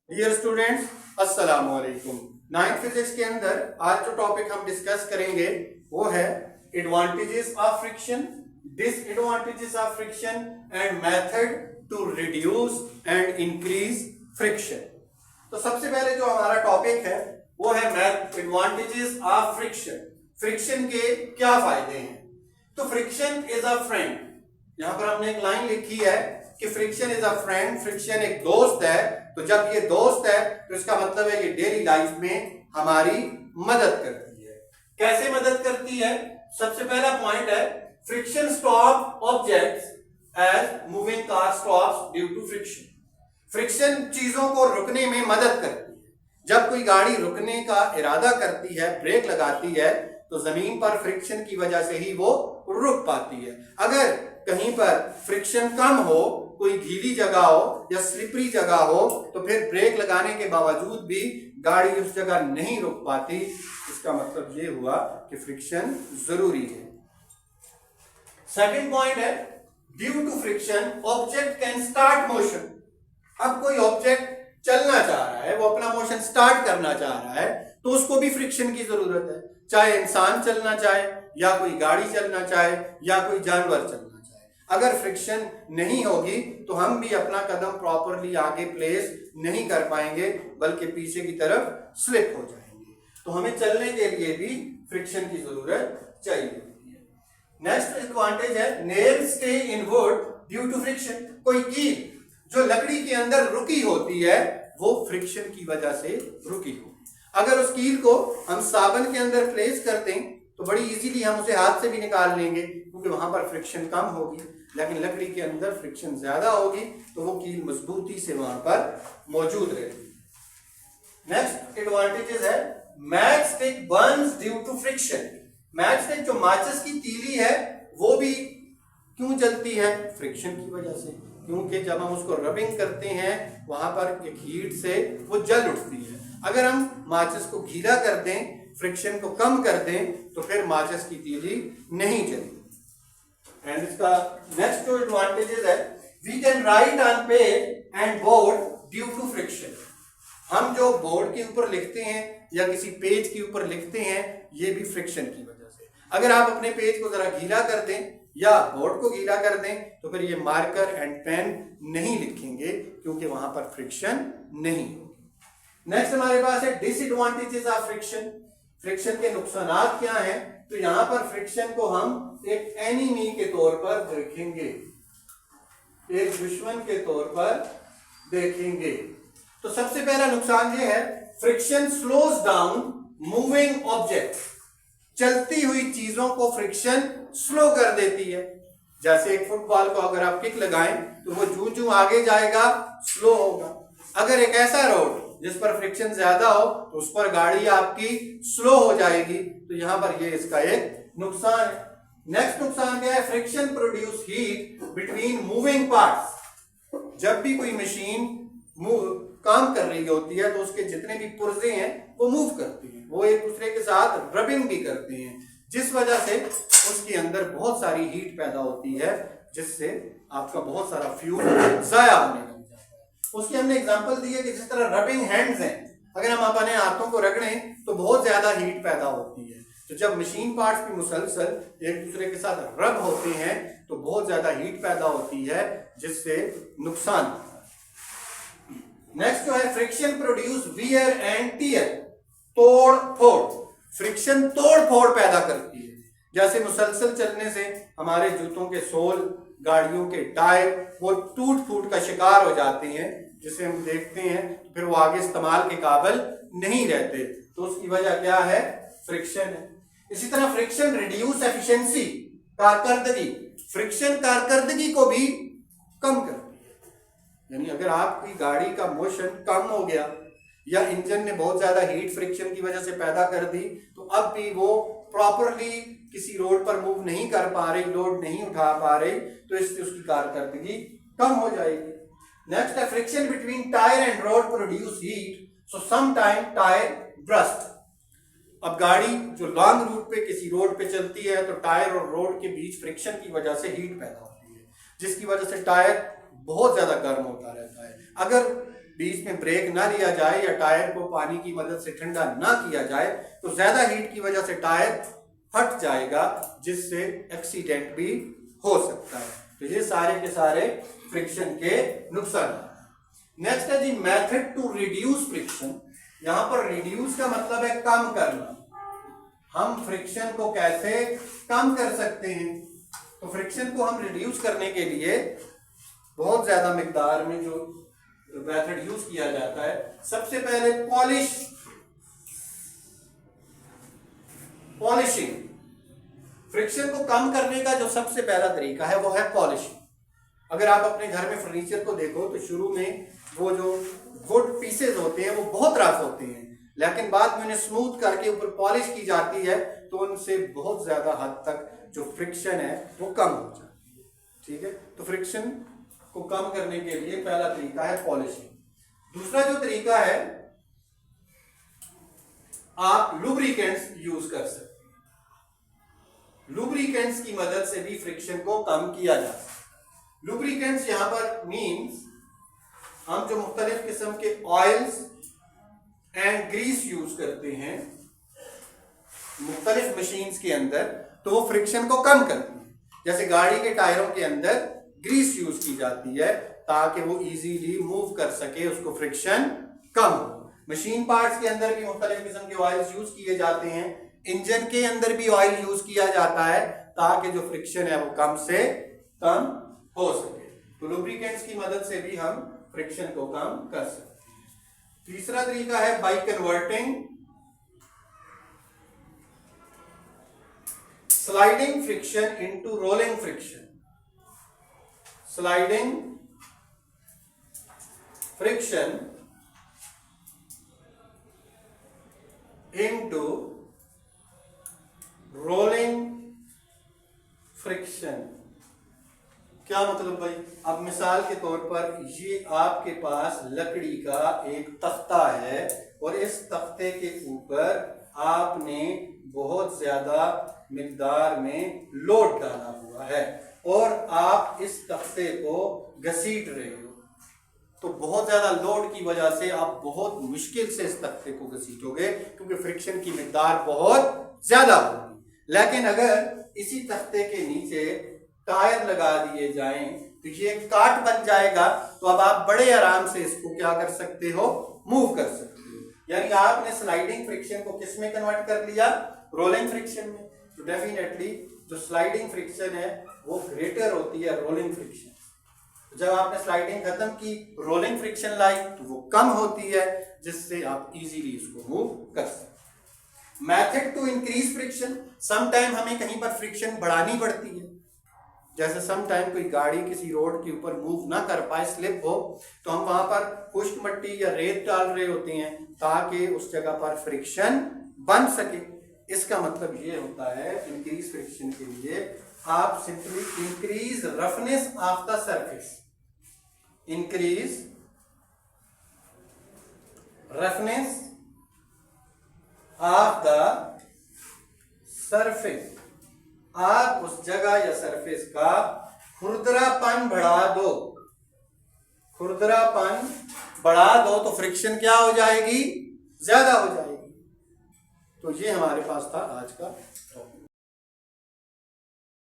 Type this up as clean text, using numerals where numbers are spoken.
Dear students, अस्सलाम वालेकुम। Ninth physics के अंदर आज जो टॉपिक हम डिस्कस करेंगे वो है advantages of friction, disadvantages of friction and method to reduce and increase friction. तो सबसे पहले जो हमारा टॉपिक है वो है एडवांटेजेस ऑफ फ्रिक्शन। फ्रिक्शन के क्या फायदे हैं? तो फ्रिक्शन इज अ फ्रेंड। यहां पर हमने एक लाइन लिखी है कि friction is a friend, friction एक दोस्त है। तो जब ये दोस्त है तो इसका मतलब है ये डेली लाइफ में हमारी मदद करती है। कैसे मदद करती है? सबसे पहला पॉइंट है friction stop objects as moving car stops due to friction. Friction चीजों को रुकने में मदद करती है। जब कोई गाड़ी रुकने का इरादा करती है, ब्रेक लगाती है, तो जमीन पर फ्रिक्शन की वजह से ही वो रुक पाती है। अगर कहीं पर फ्रिक्शन कम हो, कोई गीली जगह हो या स्लिपरी जगह हो, तो फिर ब्रेक लगाने के बावजूद भी गाड़ी उस जगह नहीं रुक पाती। इसका मतलब ये हुआ कि फ्रिक्शन जरूरी है। सेकंड पॉइंट है due to friction object can start motion. अब कोई ऑब्जेक्ट चलना चाह रहा है, वो अपना मोशन स्टार्ट करना चाह रहा है, तो उसको भी फ्रिक्शन की जरूरत है। चाहे इंसान चलना चाहे या कोई गाड़ी चलना चाहे या कोई जानवर चलना चाहे, अगर फ्रिक्शन नहीं होगी तो हम भी अपना कदम प्रॉपरली आगे प्लेस नहीं कर पाएंगे, बल्कि पीछे की तरफ स्लिप हो जाएंगे। तो हमें चलने के लिए भी फ्रिक्शन की जरूरत चाहिए होती है। नेक्स्ट एडवांटेज है nail stay in wood due to friction. कोई कील जो लकड़ी के अंदर रुकी होती है वो फ्रिक्शन की वजह से रुकी होगी। अगर उस कील को हम साबुन के अंदर प्लेस कर दें तो बड़ी इजीली हम उसे हाथ से भी निकाल लेंगे, क्योंकि वहां पर फ्रिक्शन कम होगी। लेकिन लकड़ी के अंदर फ्रिक्शन ज्यादा होगी तो वो कील मजबूती से वहां पर मौजूद रहेगी। नेक्स्ट एडवांटेजेस है matchstick burns due to friction. Matchstick जो माचिस की तीली है वो भी क्यों जलती है? फ्रिक्शन की वजह से। क्योंकि जब हम उसको रबिंग करते हैं वहां पर एक हीट से वो जल उठती है। अगर हम माचिस को गीला कर दें, फ्रिक्शन को कम कर दें, तो फिर माचिस की तीली नहीं जलेगी। एंड इसका नेक्स्ट जो एडवांटेजेस है we can write on page and board due to friction. हम जो बोर्ड के ऊपर लिखते हैं या किसी पेज के ऊपर लिखते हैं, ये भी फ्रिक्शन की वजह से। अगर आप अपने पेज को जरा गीला कर दें या बोर्ड को गीला कर दें तो फिर ये मार्कर एंड पेन नहीं लिखेंगे, क्योंकि वहां पर फ्रिक्शन नहीं होगी। नेक्स्ट हमारे पास है डिसएडवांटेजेस ऑफ फ्रिक्शन। फ्रिक्शन के नुकसान क्या हैं? तो यहां पर फ्रिक्शन को हम एक एनिमी के तौर पर देखेंगे, एक दुश्मन के तौर पर देखेंगे। तो सबसे पहला नुकसान ये है friction slows down moving object. चलती हुई चीजों को फ्रिक्शन स्लो कर देती है। जैसे एक फुटबॉल को अगर आप किक लगाएं तो वो जूं जूं आगे जाएगा स्लो होगा। अगर एक ऐसा रोड जिस पर फ्रिक्शन ज्यादा हो तो उस पर गाड़ी आपकी स्लो हो जाएगी। तो यहां पर ये इसका एक नुकसान है। नेक्स्ट नुकसान क्या है? Friction produce heat between moving parts. जब भी कोई मशीन काम कर रही होती है तो उसके जितने भी पुर्जे हैं वो मूव करती हैं, वो एक दूसरे के साथ रबिंग भी करते हैं, जिस वजह से उसके अंदर बहुत सारी हीट पैदा होती है, जिससे आपका बहुत सारा फ्यूल जाया होने लग जाता है। उसकी हमने एग्जांपल दी है कि जिस तरह रबिंग हैंड्स हैं, अगर हम अपने हाथों को रगड़ें तो बहुत ज्यादा हीट पैदा होती है। तो जब मशीन पार्ट्स भी मुसलसल एक दूसरे के साथ रब होते हैं तो बहुत ज्यादा हीट पैदा होती है, जिससे नुकसान होता है। नेक्स्ट जो है friction produce wear and tear. तोड़ फोड़, फ्रिक्शन तोड़ फोड़ पैदा करती है। जैसे मुसलसल चलने से हमारे जूतों के सोल, गाड़ियों के टायर वो टूट फूट का शिकार हो जाते हैं, जिसे हम देखते हैं फिर वो आगे इस्तेमाल के काबिल नहीं रहते। तो उसकी वजह क्या है? फ्रिक्शन है। इसी तरह फ्रिक्शन रिड्यूस एफिशिएंसी, कारकर्दगी। फ्रिक्शन कारकर्दगी को भी कम करती है। यानी अगर आपकी गाड़ी का मोशन कम हो गया या इंजन ने बहुत ज्यादा हीट फ्रिक्शन की वजह से पैदा कर दी, तो अब भी वो प्रॉपरली किसी रोड पर मूव नहीं कर पा रही, लोड नहीं उठा पा रही, तो इससे उसकी कारकर्दगी कम हो जाएगी। नेक्स्ट है friction between tyre and road produce heat, so some time tyre burst. अब गाड़ी जो लॉन्ग रूट पे किसी रोड पे चलती है तो टायर और रोड के बीच फ्रिक्शन की वजह से हीट पैदा होती है, जिसकी वजह से टायर बहुत ज्यादा गर्म होता रहता है। अगर बीच में ब्रेक ना लिया जाए या टायर को पानी की मदद से ठंडा ना किया जाए तो ज्यादा हीट की वजह से टायर फट जाएगा, जिससे एक्सीडेंट भी हो सकता है। तो ये सारे के सारे फ्रिक्शन के नुकसान। नेक्स्ट है जी मेथड टू रिड्यूस फ्रिक्शन। यहां पर रिड्यूस का मतलब है कम करना। हम फ्रिक्शन को कैसे कम कर सकते हैं? तो फ्रिक्शन को हम रिड्यूस करने के लिए बहुत ज्यादा मिकदार में जो मेथड यूज किया जाता है, सबसे पहले पॉलिशिंग। फ्रिक्शन को कम करने का जो सबसे पहला तरीका है वो है पॉलिशिंग। अगर आप अपने घर में फर्नीचर को देखो तो शुरू में वो जो वुड पीसेज होते हैं वो बहुत रफ होते हैं, लेकिन बाद में उन्हें स्मूथ करके ऊपर पॉलिश की जाती है तो उनसे बहुत ज्यादा हद तक जो फ्रिक्शन है वो कम हो जाता है। ठीक है, तो फ्रिक्शन को कम करने के लिए पहला तरीका है पॉलिशिंग। दूसरा जो तरीका है, आप लुब्रिकेंट्स यूज कर सकते हैं। लुब्रिकेंट्स की मदद से भी फ्रिक्शन को कम किया जा सकता है। लुब्रिकेंट्स यहां पर मींस हम जो मुख्तलिफ किस्म के ऑयल्स एंड ग्रीस यूज करते हैं मुख्तलिफ मशीन्स के अंदर, तो वो फ्रिक्शन को कम करती है। जैसे गाड़ी के टायरों के अंदर ग्रीस यूज की जाती है ताकि वो इजीली मूव कर सके, उसको फ्रिक्शन कम हो। मशीन पार्ट्स के अंदर भी मुख्तलिफ किस्म के ऑयल्स यूज किए जाते हैं। इंजन के अंदर भी ऑयल यूज किया जाता है ताकि जो फ्रिक्शन है वो कम से कम हो सके। तो लुब्रिकेंट्स की मदद से भी हम फ्रिक्शन को कम कर सकते हैं। तीसरा तरीका है by converting sliding friction into rolling friction. Sliding friction into rolling friction. क्या मतलब भाई? अब मिसाल के तौर पर ये आपके पास लकड़ी का एक तख्ता है और इस तख्ते के ऊपर आपने बहुत ज्यादा मिकदार में लोड डाला हुआ है और आप इस तख्ते को घसीट रहे हो, तो बहुत ज्यादा लोड की वजह से आप बहुत मुश्किल से इस तख्ते को घसीटोगे क्योंकि फ्रिक्शन की मिकदार बहुत ज्यादा होगी। लेकिन अगर इसी तख्ते के नीचे टायर लगा दिए जाएं तो ये काट बन जाएगा, तो अब आप बड़े आराम से इसको क्या कर सकते हो, मूव कर सकते हो। यानी आपने स्लाइडिंग फ्रिक्शन को किस में कन्वर्ट कर लिया? रोलिंग फ्रिक्शन में। तो डेफिनेटली जो स्लाइडिंग फ्रिक्शन है वो ग्रेटर होती है रोलिंग फ्रिक्शन। जब आपने स्लाइडिंग खत्म की, रोलिंग फ्रिक्शन लाई तो वो कम होती है, जिससे आप इजीली इसको मूव कर सकते। Method to increase friction. Some time हमें कहीं पर फ्रिक्शन बढ़ानी पड़ती है, जैसे सम टाइम कोई गाड़ी किसी रोड के ऊपर मूव ना कर पाए, स्लिप हो, तो हम वहां पर खुश्क मिट्टी या रेत डाल रहे होते हैं ताकि उस जगह पर फ्रिक्शन बन सके। इसका मतलब ये होता है इंक्रीज फ्रिक्शन के लिए आप simply increase roughness of the surface. Increase roughness of the surface. आप उस जगह या सरफेस का खुरदरापन बढ़ा दो। खुरदरापन बढ़ा दो तो फ्रिक्शन क्या हो जाएगी? ज्यादा हो जाएगी। तो ये हमारे पास था आज का टॉपिक।